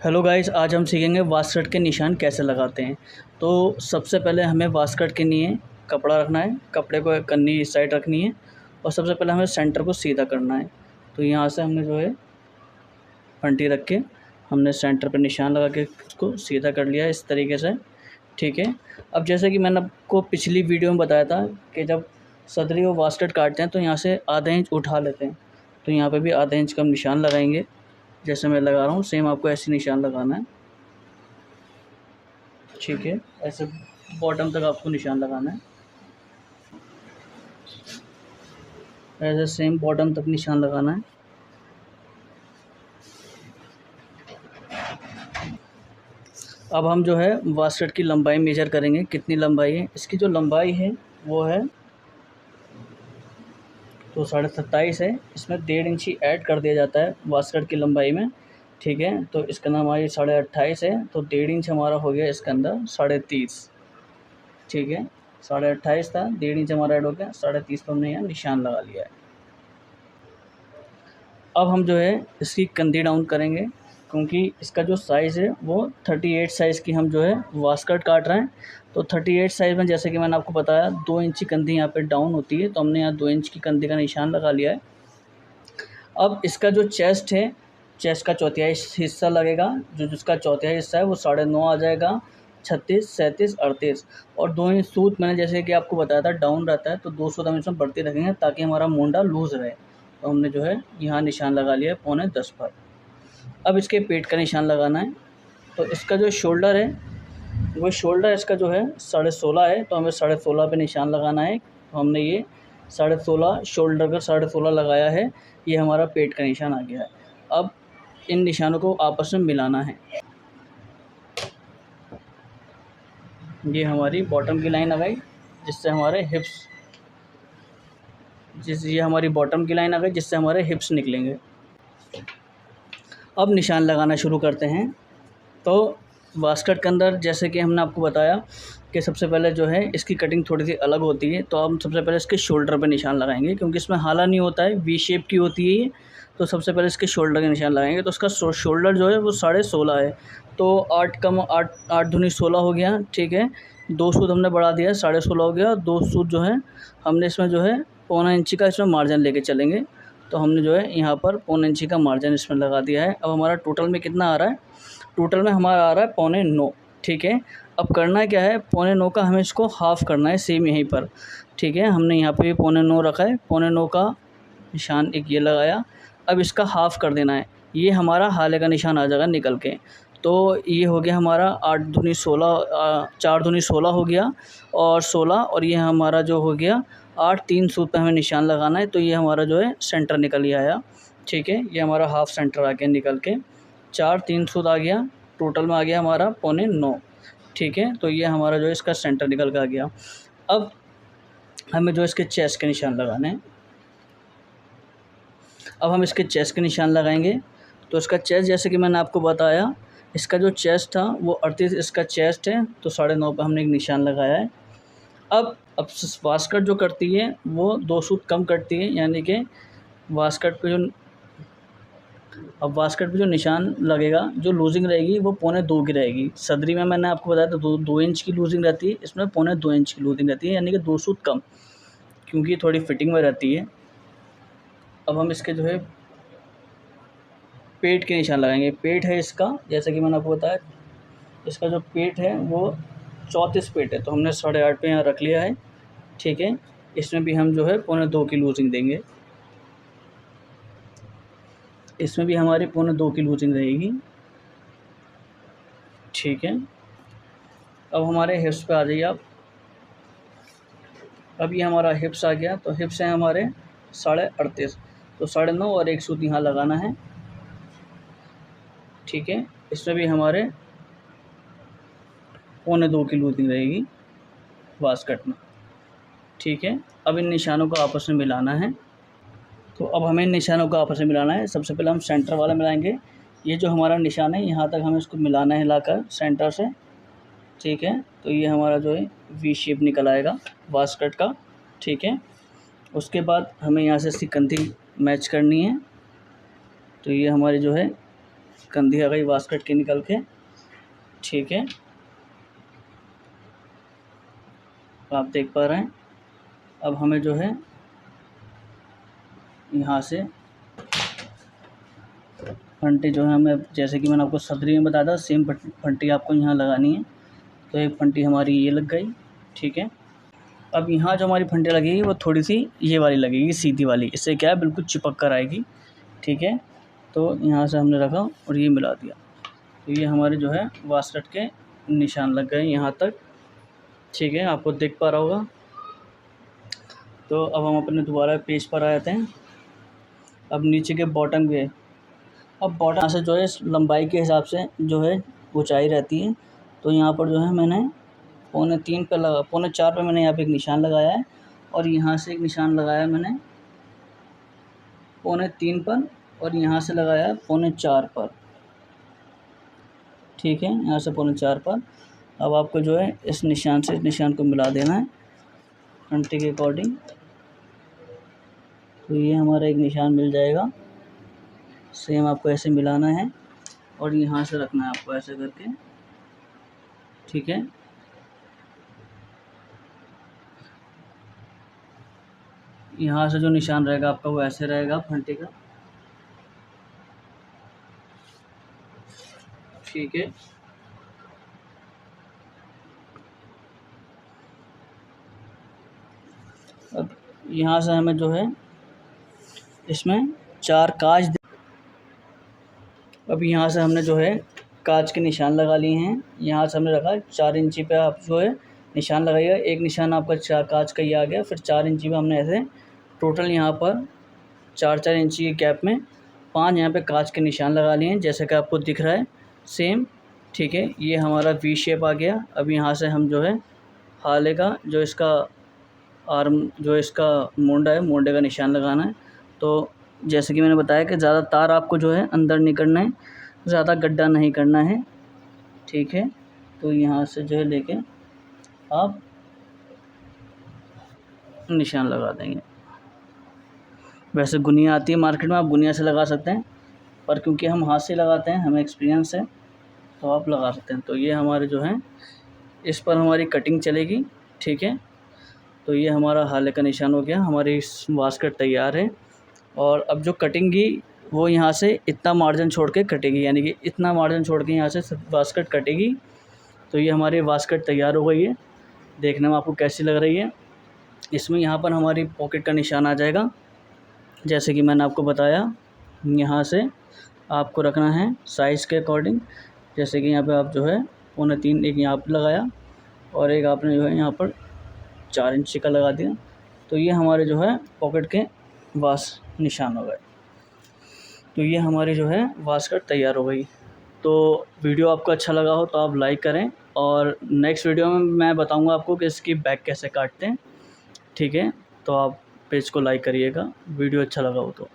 Hello guys, आज हम सीखेंगे वास्कट के निशान कैसे लगाते हैं। तो सबसे पहले हमें वास्कट के लिए कपड़ा रखना है, कपड़े को कन्नी इस साइड रखनी है और सबसे पहले हमें सेंटर को सीधा करना है। तो यहाँ से हमने जो है फंटी रख के हमने सेंटर पर निशान लगा के उसको सीधा कर लिया इस तरीके से, ठीक है। अब जैसे कि मैंने आपको पिछली वीडियो में बताया था कि जब सदरी और वास्कट काटते हैं तो यहाँ से आधा इंच उठा लेते हैं, तो यहाँ पर भी आधा इंच का हम निशान लगाएंगे। जैसे मैं लगा रहा हूँ सेम आपको ऐसे निशान लगाना है, ठीक है। ऐसे बॉटम तक आपको निशान लगाना है, ऐसे सेम बॉटम तक निशान लगाना है। अब हम जो है वास्कट की लंबाई मेजर करेंगे, कितनी लंबाई है। इसकी जो लंबाई है वो है तो 27.5 है। इसमें 1.5 इंची ऐड कर दिया जाता है वास्कट की लंबाई में, ठीक है। तो इसका नाम हमारी 28.5 है, तो 1.5 इंच हमारा हो गया इसके अंदर 30.5, ठीक है। 28.5 था, 1.5 इंच हमारा ऐड हो गया 30.5 पर हमने यहाँ निशान लगा लिया है। अब हम जो है इसकी कंधी डाउन करेंगे, क्योंकि इसका जो साइज़ है वो 38 साइज़ की हम जो है वास्कट काट रहे हैं। तो 38 साइज़ में जैसे कि मैंने आपको बताया 2 इंच की कंधी यहाँ पे डाउन होती है, तो हमने यहाँ 2 इंच की कंधी का निशान लगा लिया है। अब इसका जो चेस्ट है, चेस्ट का चौथाई हिस्सा लगेगा, जिसका चौथाई हिस्सा है वो 9.5 आ जाएगा, 36, 37, 38 और 2 इंच सूत मैंने जैसे कि आपको बताया था डाउन रहता है, तो 2 सूत हम इसमें बढ़ते रखेंगे ताकि हमारा मुंडा लूज़ रहे। तो हमने जो है यहाँ निशान लगा लिया है 9.25 पर। अब इसके पेट का निशान लगाना है। तो इसका जो शोल्डर है वो शोल्डर इसका जो है 16.5 है, तो हमें 16.5 पे निशान लगाना है। तो हमने ये 16.5 शोल्डर का 16.5 लगाया है, ये हमारा पेट का निशान आ गया है। अब इन निशानों को आपस में मिलाना है। ये हमारी बॉटम की लाइन आ गई, जिससे हमारे हिप्स ये हमारी बॉटम की लाइन आ गई जिससे हमारे हिप्स निकलेंगे। अब निशान लगाना शुरू करते हैं। तो वास्कट के अंदर जैसे कि हमने आपको बताया कि सबसे पहले जो है इसकी कटिंग थोड़ी सी अलग होती है, तो हम सबसे पहले इसके शोल्डर पे निशान लगाएंगे, क्योंकि इसमें हाला नहीं होता है, वी शेप की होती है ये। तो सबसे पहले इसके शोल्डर के निशान लगाएंगे। तो इसका शोल्डर जो है वो 16.5 है, तो 8 कम 8 8 दूनी 16 हो गया, ठीक है। 2 सूत हमने बढ़ा दिया, 16.5 हो गया। 2 सूत जो है हमने इसमें जो है 1.25 इंची का इसमें मार्जिन लेके चलेंगे। तो हमने जो है यहाँ पर 1.25 इंची का मार्जिन इसमें लगा दिया है। अब हमारा टोटल में कितना आ रहा है, टोटल में हमारा आ रहा है 9.25, ठीक है। अब करना क्या है, 9.25 का हमें इसको हाफ़ करना है सेम यहीं पर, ठीक है। हमने यहाँ पे भी 9.25 रखा है, 9.25 का निशान एक ये लगाया। अब इसका हाफ़ कर देना है, ये हमारा हाले का निशान आ जाएगा निकल के। तो ये हो गया हमारा 8 दूनी 16, 4 दूनी 16 हो गया और 16, और ये हमारा जो हो गया 8, 3 सूत पे हमें निशान लगाना है। तो ये हमारा जो है सेंटर निकल ही आया, ठीक है। ये हमारा हाफ़ सेंटर आ गया निकल के, 4, 3 सूत आ गया, टोटल में आ गया हमारा 9.25, ठीक है। तो ये हमारा जो है इसका सेंटर निकल के आ गया। अब हमें जो इसके चेस्ट के निशान लगाने हैं। अब हम इसके चेस्ट के निशान लगाएंगे। तो इसका चेस्ट जैसे कि मैंने आपको बताया, इसका जो चेस्ट था वो 38 इसका चेस्ट है, तो 9.5 पे हमने एक निशान लगाया है। अब वास्कट जो करती है वो 2 सूत कम करती है, यानी कि वास्कट पे जो निशान लगेगा, जो लूजिंग रहेगी वो 2.25 की रहेगी। सदरी में मैंने आपको बताया था 2 इंच की लूजिंग रहती है, इसमें 2.25 इंच की लूजिंग रहती है, यानी कि 2 सूत कम, क्योंकि थोड़ी फिटिंग में रहती है। अब हम इसके जो है पेट के निशान लगाएंगे। पेट है इसका, जैसे कि मैंने आपको बताया, इसका जो पेट है वो 34 पेट है, तो हमने 8.5 पे यहाँ रख लिया है, ठीक है। इसमें भी हम जो है 2.25 की लूजिंग देंगे, इसमें भी हमारी 2.25 की लूजिंग रहेगी, ठीक है। अब हमारे हिप्स पे आ जाइए आप। अब ये हमारा हिप्स आ गया, तो हिप्स हैं हमारे 38.5, तो 9.5 और 1 सूत यहाँ लगाना है, ठीक है। इसमें भी हमारे 2.25 की लूजिंग रहेगी वास्कट में, ठीक है। अब इन निशानों को आपस में मिलाना है। तो अब हमें इन निशानों को आपस में मिलाना है। सबसे पहले हम सेंटर वाला मिलाएंगे। ये जो हमारा निशान है यहाँ तक हमें इसको मिलाना है हिलाकर सेंटर से, ठीक है। तो ये हमारा जो है वी शेप निकल आएगा वास्कट का, ठीक है। उसके बाद हमें यहाँ से इसकी कंधी मैच करनी है। तो ये हमारी जो है गंदी आ गई वास्कट की निकल के, ठीक है। आप देख पा रहे हैं। अब हमें जो है यहाँ से फंटी जो है हमें, जैसे कि मैंने आपको सदरी में बताया था, सेम फंटी आपको यहाँ लगानी है। तो एक फंटी हमारी ये लग गई, ठीक है। अब यहाँ जो हमारी फंटी लगेगी वो थोड़ी सी ये वाली लगेगी, सीधी वाली। इससे क्या है, बिल्कुल चिपक कर आएगी, ठीक है। तो यहाँ से हमने रखा और ये मिला दिया, तो ये हमारे जो है वास्कट के निशान लग गए यहाँ तक, ठीक है। आपको दिख पा रहा होगा। तो अब हम अपने दोबारा पेज पर आ जाते हैं। अब नीचे के बॉटम के, अब बॉटम से जो है लंबाई के हिसाब से जो है ऊंचाई रहती है। तो यहाँ पर जो है मैंने 3.25 पे लगा, 3.25 पे मैंने यहाँ पे एक निशान लगाया है, और यहाँ से एक निशान लगाया मैंने 3.25 पर, और यहाँ से लगाया 3.25 पर, ठीक है। यहाँ से 3.25 पर। अब आपको जो है इस निशान से इस निशान को मिला देना है घंटे के अकॉर्डिंग। तो ये हमारा एक निशान मिल जाएगा। सेम आपको ऐसे मिलाना है और यहाँ से रखना है आपको ऐसे करके, ठीक है। यहाँ से जो निशान रहेगा आपका वो ऐसे रहेगा फंटे का, ठीक है। अब यहाँ से हमें जो है इसमें 4 काज, अब यहाँ से हमने जो है काज के निशान लगा लिए हैं। यहाँ से हमने रखा 4 इंची पे आप जो है निशान लगाइएगा। एक निशान आपका काज का ये आ गया, फिर 4 इंची पे हमने ऐसे टोटल यहाँ पर 4-4 इंची के गैप में 5 यहाँ पे काज के निशान लगा लिए हैं, जैसे कि आपको दिख रहा है सेम, ठीक है। ये हमारा वी शेप आ गया। अब यहाँ से हम जो है हाले का जो इसका आर्म, जो इसका मोंडा है, मोंडे का निशान लगाना है। तो जैसे कि मैंने बताया कि ज़्यादा तार आपको जो है अंदर नहीं करना है, ज़्यादा गड्ढा नहीं करना है, ठीक है। तो यहाँ से जो है लेके आप निशान लगा देंगे। वैसे गुनिया आती है मार्केट में, आप गुनिया से लगा सकते हैं, पर क्योंकि हम हाथ से लगाते हैं, हमें एक्सपीरियंस है, तो आप लगा सकते हैं। तो ये हमारे जो है इस पर हमारी कटिंग चलेगी, ठीक है। तो ये हमारा हाले का निशान हो गया, हमारी वास्कट तैयार है। और अब जो कटिंग वो यहाँ से इतना मार्जिन छोड़ के कटेगी, यानी कि इतना मार्जिन छोड़ के यहाँ से वास्कट कटेगी। तो ये हमारी वास्कट तैयार हो गई है। देखने में आपको कैसी लग रही है। इसमें यहाँ पर हमारी पॉकेट का निशान आ जाएगा, जैसे कि मैंने आपको बताया। यहाँ से आपको रखना है साइज़ के अकॉर्डिंग, जैसे कि यहाँ पे आप जो है 3.25 एक यहाँ पर लगाया, और एक आपने जो है यहाँ पर 4 इंची का लगा दिया। तो ये हमारे जो है पॉकेट के निशान हो गए। तो ये हमारी जो है वास्कट तैयार हो गई। तो वीडियो आपको अच्छा लगा हो तो आप लाइक करें, और नेक्स्ट वीडियो में मैं बताऊंगा आपको कि इसकी बैक कैसे काटते हैं, ठीक है। तो आप पेज को लाइक करिएगा, वीडियो अच्छा लगा हो तो।